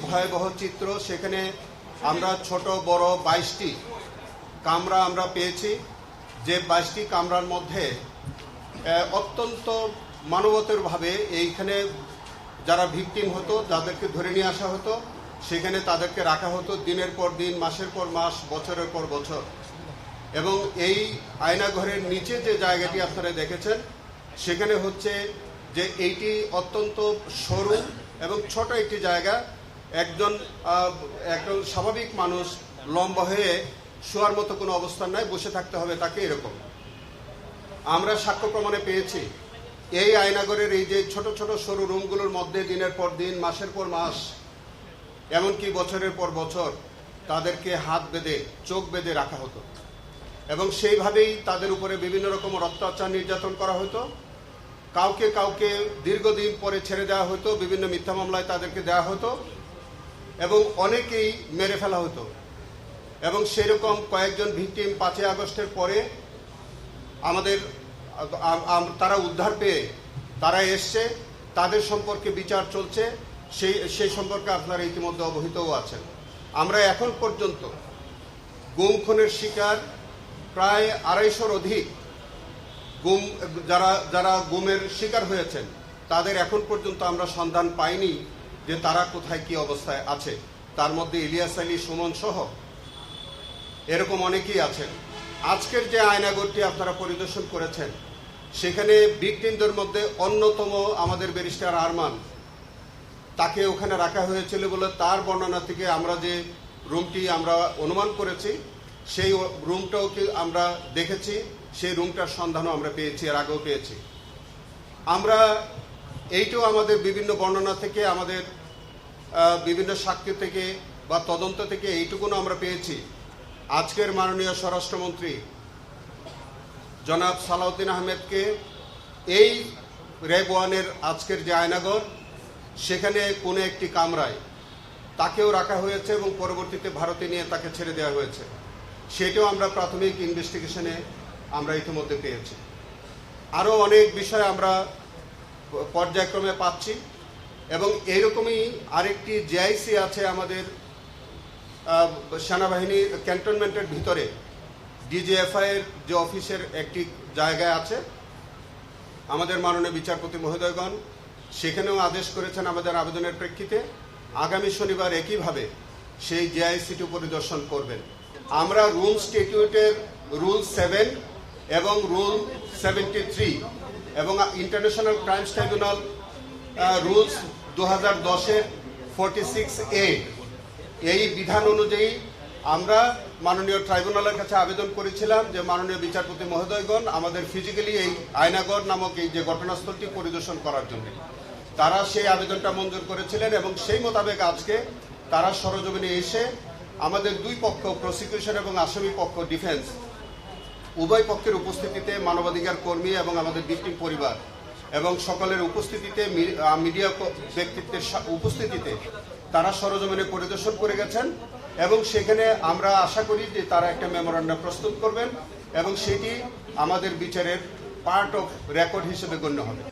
ভয়াবহ চিত্র। সেখানে আমরা ছোট বড় 22টি কামরা আমরা পেয়েছি, যে 22টি কামরার মধ্যে অত্যন্ত মানবতারভাবে এইখানে যারা ভিকটিম হতো, যাদেরকে ধরে নিয়ে আসা হতো, সেখানে তাদেরকে রাখা হতো দিনের পর দিন, মাসের পর মাস, বছরের পর বছর। এবং এই আয়নাঘরের নিচে যে জায়গাটি আপনারা দেখেছেন, সেখানে হচ্ছে যে এইটি অত্যন্ত সরু এবং ছোট একটি জায়গা। একজন স্বাভাবিক মানুষ লম্বা হয়ে শোয়ার মতো কোনো অবস্থান নাই, বসে থাকতে হবে তাকে, এরকম আমরা সাক্ষ্য প্রমাণে পেয়েছি। এই আয়নাঘরের এই যে ছোট ছোট সরু রুমগুলোর মধ্যে দিনের পর দিন, মাসের পর মাস, এমনকি বছরের পর বছর তাদেরকে হাত বেঁধে, চোখ বেঁধে রাখা হতো এবং সেইভাবেই তাদের উপরে বিভিন্ন রকমের অত্যাচার, নির্যাতন করা হতো। কাউকে কাউকে দীর্ঘদিন পরে ছেড়ে দেওয়া হতো, বিভিন্ন মিথ্যা মামলায় তাদেরকে দেওয়া হতো এবং অনেকেই মেরে ফেলা হতো। এবং সেরকম কয়েকজন ভিকটিম 5ই আগস্টের পরে তারা উদ্ধার পেয়ে তারা এসছে, তাদের সম্পর্কে বিচার চলছে, সেই সম্পর্কে আপনারা ইতিমধ্যে অবহিতও আছেন। আমরা এখন পর্যন্ত গুম খুনের শিকার প্রায় 250-র অধিক যারা গুমের শিকার হয়েছেন, তাদের এখন পর্যন্ত আমরা সন্ধান পাইনি যে তারা কোথায় কি অবস্থায় আছে। তার মধ্যে ইলিয়াস আলী, সুমন সহ এরকম অনেকেই আছেন। আজকের যে আয়নাঘরটি আপনারা পরিদর্শন করেছেন, সেখানে ভিকটিমদের মধ্যে অন্যতম আমাদের ব্যারিস্টার আরমান, তাকে ওখানে রাখা হয়েছিল বলে তার বর্ণনা থেকে আমরা যে রুমটি আমরা অনুমান করেছি, সেই রুমটাও কি আমরা দেখেছি, সেই রুমটার সন্ধানও আমরা পেয়েছি, এর আগেও পেয়েছি। আমরা এইটাও আমাদের বিভিন্ন বর্ণনা থেকে, আমাদের বিভিন্ন সাক্ষ্য থেকে বা তদন্ত থেকে এইটুকুনও আমরা পেয়েছি। আজকের মাননীয় স্বরাষ্ট্রমন্ত্রী জনাব সালাউদ্দিন আহমেদকে এই র্যাব 1-এর আজকের যে আয়নাঘর, সেখানে কোনো একটি কামরায় তাকেও রাখা হয়েছে এবং পরবর্তীতে ভারতে নিয়ে তাকে ছেড়ে দেওয়া হয়েছে। সেটাও আমরা প্রাথমিক ইনভেস্টিগেশনে আমরা ইতিমধ্যে পেয়েছি। আরও অনেক বিষয় আমরা পর্যায়ক্রমে পাচ্ছি এবং এইরকমই আরেকটি জিআইসি আছে আমাদের সেনাবাহিনী ক্যান্টনমেন্টের ভিতরে, ডিজিএফআই-এর যে অফিসের একটি জায়গায় আছে। আমাদের মাননীয় বিচারপতি মহোদয়গণ সেখানেও আদেশ করেছেন আমাদের আবেদনের প্রেক্ষিতে আগামী শনিবার একইভাবে সেই জিআইসিটি পরিদর্শন করবেন। আমরা রুল স্ট্যাটিউটের রুল 7 এবং রুল 73 এবং ইন্টারন্যাশনাল ক্রাইমস ট্রাইব্যুনাল রুলস 2010-এর 46A এই বিধান অনুযায়ী আমরা মাননীয় ট্রাইব্যুনালের কাছে আবেদন করেছিলাম যে মাননীয় বিচারপতি মহোদয়গণ আমাদের ফিজিক্যালি এই আয়নাঘর নামক এই যে ঘটনাস্থলটি পরিদর্শন করার জন্য। তারা সেই আবেদনটা মঞ্জুর করেছিলেন এবং সেই মোতাবেক আজকে তারা সরজমিনে এসে আমাদের দুই পক্ষ, প্রসিকিউশন এবং আসামি পক্ষ, ডিফেন্স, উভয় পক্ষের উপস্থিতিতে, মানবাধিকার কর্মী এবং আমাদের ভিকটিম পরিবার এবং সকলের উপস্থিতিতে, মিডিয়া ব্যক্তিত্বের উপস্থিতিতে তারা সরজমিনে পরিদর্শন করে গেছেন এবং সেখানে আমরা আশা করি যে তারা একটা মেমোরান্ডাম প্রস্তুত করবেন এবং সেটি আমাদের বিচারের পার্ট অফ রেকর্ড হিসেবে গণ্য হবে।